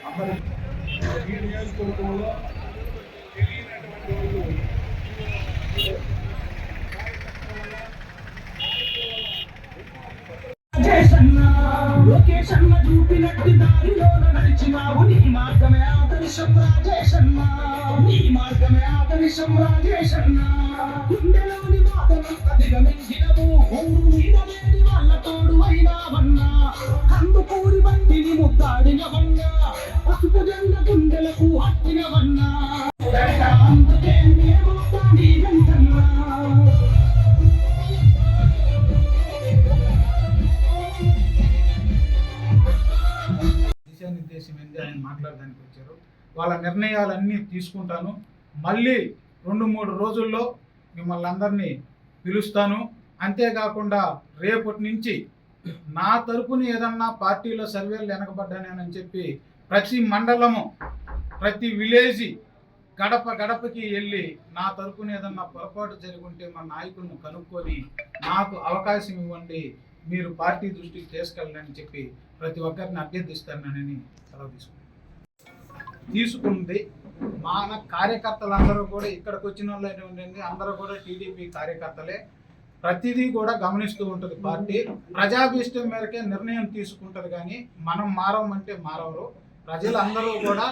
ఈ నియోజకవర్గంలో తెలియనటువంటి వాళ్ళు లోకేష్ అన్న చూపినట్టు దారిలోన నడిచినావు నీ మార్గమే ఆదర్శం రాజేశన్న నీ మార్గమే ఆదర్శం రాజేశన్న గుండెలోని బాధనంత దిగమించినవు ఊరు మీద లేని వాళ్ళ తోడు అయినావన్నా కందుకూరి బండిని ముద్దాడినవన్నా పసుపు జెండ గుండెలకు హత్తినవన్నా అందుకే మేము నీ వెంటన్నా దిశానిర్దేశం ఏంది ఆయన మాట్లాడడానికి వచ్చారు. వాళ్ళ నిర్ణయాలన్నీ తీసుకుంటాను. మళ్ళీ 2-3 రోజుల్లో మిమ్మల్ని అందరినీ పిలుస్తాను. అంతేకాకుండా రేపటి నుంచి నా తరపున ఏదన్నా పార్టీలో సర్వేలు వెనకబడ్డానని చెప్పి ప్రతి మండలము ప్రతి విలేజ్ గడప గడపకి వెళ్ళి నా తరపున ఏదన్నా పొరపాటు జరిగి ఉంటే మా నాయకులను కనుక్కొని నాకు అవకాశం ఇవ్వండి, మీరు పార్టీ దృష్టికి తీసుకెళ్ళని చెప్పి ప్రతి ఒక్కరిని అభ్యర్థిస్తానని సెలవు తీసుకుంది. మన కార్యకర్తలందరూ కూడా ఇక్కడికి వచ్చిన వాళ్ళు ఉండండి, అందరూ కూడా టీడీపీ కార్యకర్తలే. ప్రతిదీ కూడా గమనిస్తూ ఉంటుంది పార్టీ. ప్రజాభీష్టం మేరకే నిర్ణయం తీసుకుంటుంది, కానీ మనం మారమంటే మారవరు. ప్రజలందరూ కూడా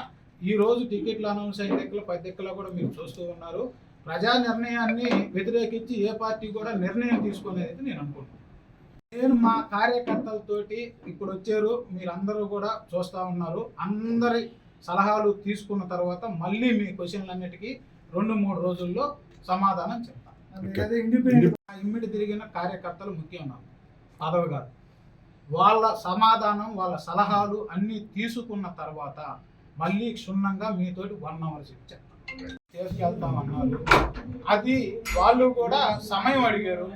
ఈరోజు టికెట్లు అనౌన్స్ అయిన దగ్గర 10 దగ్గర కూడా మీరు చూస్తూ ఉన్నారు. ప్రజా నిర్ణయాన్ని వ్యతిరేకించి ఏ పార్టీ కూడా నిర్ణయం తీసుకునేది నేను అనుకుంటున్నాను. నేను మా కార్యకర్తలతోటి ఇప్పుడు వచ్చారు, మీరందరూ కూడా చూస్తూ ఉన్నారు. అందరి సలహాలు తీసుకున్న తర్వాత మళ్ళీ మీ క్వశ్చన్లన్నిటికీ 2-3 రోజుల్లో సమాధానం చెప్తాను. ఇమ్మిడి తిరిగిన కార్యకర్తలు ముఖ్యం, నాకు పదవి కాదు. వాళ్ళ సమాధానం వాళ్ళ సలహాలు అన్నీ తీసుకున్న తర్వాత మళ్ళీ క్షుణ్ణంగా మీతోటి 1 hour చెప్తాను. చేసుకెళ్తామన్నారు, అది వాళ్ళు కూడా సమయం అడిగారు.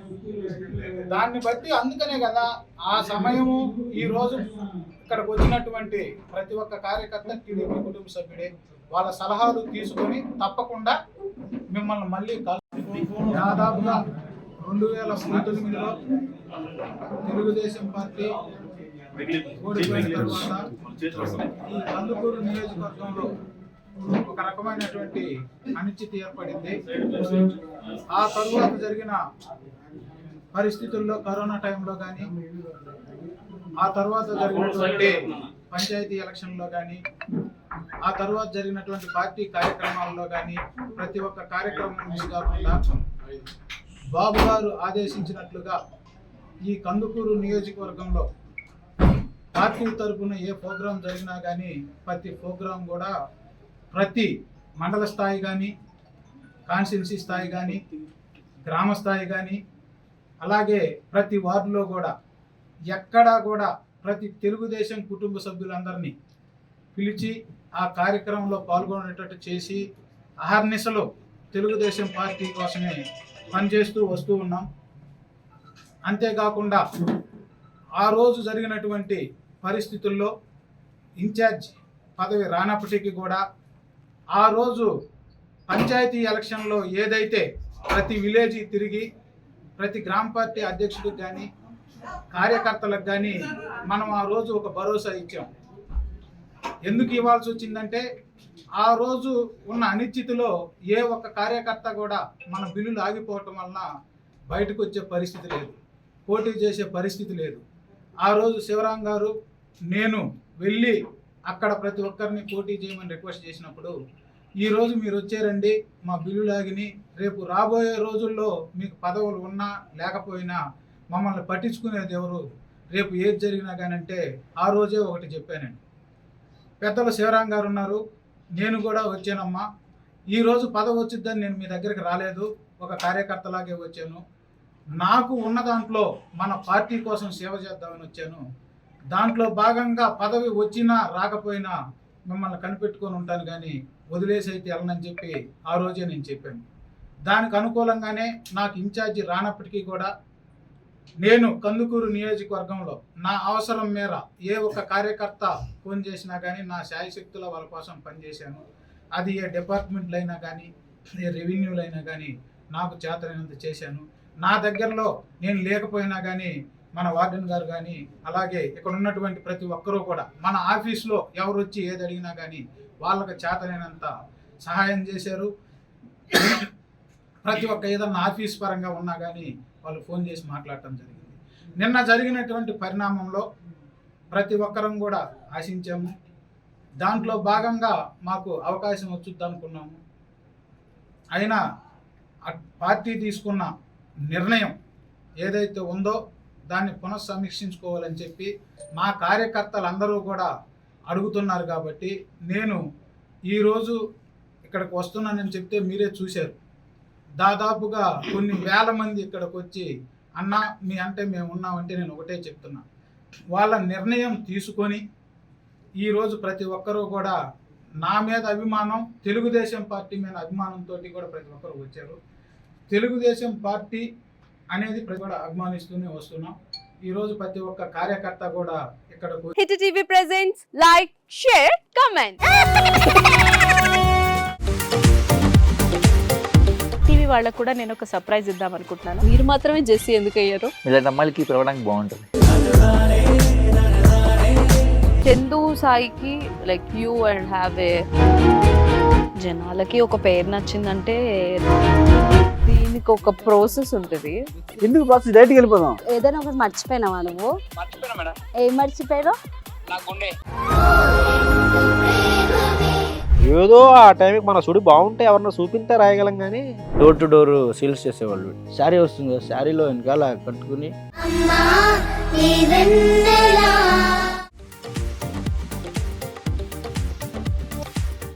దాన్ని బట్టి అందుకనే కదా ఆ సమయము. ఈరోజు ఇక్కడికి వచ్చినటువంటి ప్రతి ఒక్క కార్యకర్త టీడీపీ కుటుంబ సభ్యుడే. వాళ్ళ సలహాలు తీసుకొని తప్పకుండా మిమ్మల్ని మళ్ళీ దాదాపుగా 2019లో తెలుగుదేశం పార్టీ ఓడిపోయిన తర్వాత ఈ కందుకూరు నియోజకవర్గంలో ఒక రకమైనటువంటి అనిశ్చితి ఏర్పడింది. ఆ తరువాత జరిగిన పరిస్థితుల్లో కరోనా టైంలో కానీ, ఆ తర్వాత జరిగినటువంటి పంచాయతీ ఎలక్షన్లో కానీ, ఆ తర్వాత జరిగినటువంటి పార్టీ కార్యక్రమాల్లో కానీ ప్రతి ఒక్క కార్యక్రమం మిస్ కాకుండా బాబు గారు ఆదేశించినట్లుగా ఈ కందుకూరు నియోజకవర్గంలో పార్టీ తరఫున ఏ ప్రోగ్రాం జరిగినా కానీ ప్రతి ప్రోగ్రాం కూడా ప్రతి మండల స్థాయి కానీ, కాన్స్టిట్యున్సీ స్థాయి కానీ, గ్రామ స్థాయి కానీ, అలాగే ప్రతి వార్డులో కూడా ఎక్కడా కూడా ప్రతి తెలుగుదేశం కుటుంబ సభ్యులందరినీ పిలిచి ఆ కార్యక్రమంలో పాల్గొనేటట్టు చేసి అహర్నిశలు తెలుగుదేశం పార్టీ కోసమే పనిచేస్తూ వస్తూ ఉన్నాం. అంతేకాకుండా ఆ రోజు జరిగినటువంటి పరిస్థితుల్లో ఇన్ఛార్జ్ పదవి రానప్పటికీ కూడా ఆ రోజు పంచాయతీ ఎలక్షన్లో ఏదైతే ప్రతి విలేజ్ తిరిగి ప్రతి గ్రామ పార్టీ అధ్యక్షుడికి కానీ కార్యకర్తలకు కానీ మనం ఆ రోజు ఒక భరోసా ఇచ్చాం. ఎందుకు ఇవ్వాల్సి వచ్చిందంటే ఆ రోజు ఉన్న అనిశ్చితిలో ఏ ఒక్క కార్యకర్త కూడా మన బిల్లులు ఆగిపోవటం వలన బయటకు వచ్చే పరిస్థితి లేదు, పోటీ చేసే పరిస్థితి లేదు. ఆ రోజు శివరాం గారు నేను వెళ్ళి అక్కడ ప్రతి ఒక్కరిని పోటీ చేయమని రిక్వెస్ట్ చేసినప్పుడు, ఈరోజు మీరు వచ్చారండి, మా బిల్లులు ఆగిని, రేపు రాబోయే రోజుల్లో మీకు పదవులు ఉన్నా లేకపోయినా మమ్మల్ని పట్టించుకునేది ఎవరు, రేపు ఏది జరిగినా కానీ అంటే ఆ రోజే ఒకటి చెప్పానండి. పెద్దలు శివరాం గారు ఉన్నారు, నేను కూడా వచ్చానమ్మా, ఈరోజు పదవి వచ్చిద్దని నేను మీ దగ్గరికి రాలేదు, ఒక కార్యకర్తలాగే వచ్చాను. నాకు ఉన్న దాంట్లో మన పార్టీ కోసం సేవ చేద్దామని వచ్చాను. దాంట్లో భాగంగా పదవి వచ్చినా రాకపోయినా మిమ్మల్ని కనిపెట్టుకొని ఉంటాను, కానీ వదిలేసి అయితే వెళ్ళనని చెప్పి ఆ రోజే నేను చెప్పాను. దానికి అనుకూలంగానే నాకు ఇన్ఛార్జి రానప్పటికీ కూడా నేను కందుకూరు నియోజకవర్గంలో నా అవసరం మేర ఏ ఒక్క కార్యకర్త ఫోన్ చేసినా కానీ నా శాయశక్తుల వాళ్ళ కోసం పనిచేశాను. అది ఏ డిపార్ట్మెంట్లు అయినా కానీ, ఏ రెవెన్యూలు అయినా కానీ నాకు చేతనైనంత చేశాను. నా దగ్గరలో నేను లేకపోయినా కానీ మన వార్డెన్ గారు కానీ అలాగే ఇక్కడ ఉన్నటువంటి ప్రతి ఒక్కరూ కూడా మన ఆఫీస్లో ఎవరు వచ్చి ఏది అడిగినా కానీ వాళ్ళకి చేతనైనంత సహాయం చేశారు. ప్రతి ఒక్క ఏదన్నా ఆఫీస్ పరంగా ఉన్నా కానీ వాళ్ళు ఫోన్ చేసి మాట్లాడటం జరిగింది. నిన్న జరిగినటువంటి పరిణామంలో ప్రతి ఒక్కరం కూడా ఆశించాము. దాంట్లో భాగంగా మాకు అవకాశం వచ్చుద్ది అనుకున్నాము. అయినా పార్టీ తీసుకున్న నిర్ణయం ఏదైతే ఉందో దాన్ని పునఃసమీక్షించుకోవాలని చెప్పి మా కార్యకర్తలందరూ కూడా అడుగుతున్నారు. కాబట్టి నేను ఈరోజు ఇక్కడికి వస్తున్నానని చెప్తే మీరే చూశారు. దాదాపుగా కొన్ని వేల మంది ఇక్కడికి వచ్చి అన్న మీ అంటే మేము ఉన్నామంటే నేను ఒకటే చెప్తున్నా, వాళ్ళ నిర్ణయం తీసుకొని ఈరోజు ప్రతి ఒక్కరూ కూడా నా మీద అభిమానం, తెలుగుదేశం పార్టీ మీద అభిమానంతో కూడా ప్రతి ఒక్కరు వచ్చారు. తెలుగుదేశం పార్టీ అనేది ప్రతి కూడా అభిమానిస్తూనే వస్తున్నాం. ఈరోజు ప్రతి ఒక్క కార్యకర్త కూడా ఇక్కడ hit TV presents like, share, comment. TV వాళ్ళకు కూడా నేను ఒక సర్ప్రైజ్ ఇద్దాం అనుకుంటున్నాను. మీరు మాత్రమే జెస్సీ ఎందుకు అయ్యారు? ఇలాంటి అమ్మాయిలకి పిలవడానికి బాగుంటుంది. చందు సాయికి like you and have a జనాలకి ఒక పేరు నచ్చిందంటే దీనికి ఒక ప్రాసెస్ ఉంటుంది. ఎందుకు ప్రాసెస్ డైరెక్ట్గా వెళ్ళిపోదాం. ఏదైనా ఒకటి మర్చిపోయినావా నువ్వు? మర్చిపోయినా మేడం. ఏం మర్చిపోయావు? ఏదో ఆ టైంకి మన సుడి బాగుంటే ఎవరన్నా చూపిస్తే రాయగలం కానీ డోర్ టు డోర్ సేల్స్ చేసేవాళ్ళు. శారీ వస్తుంది, శారీలో వెనకాల కట్టుకుని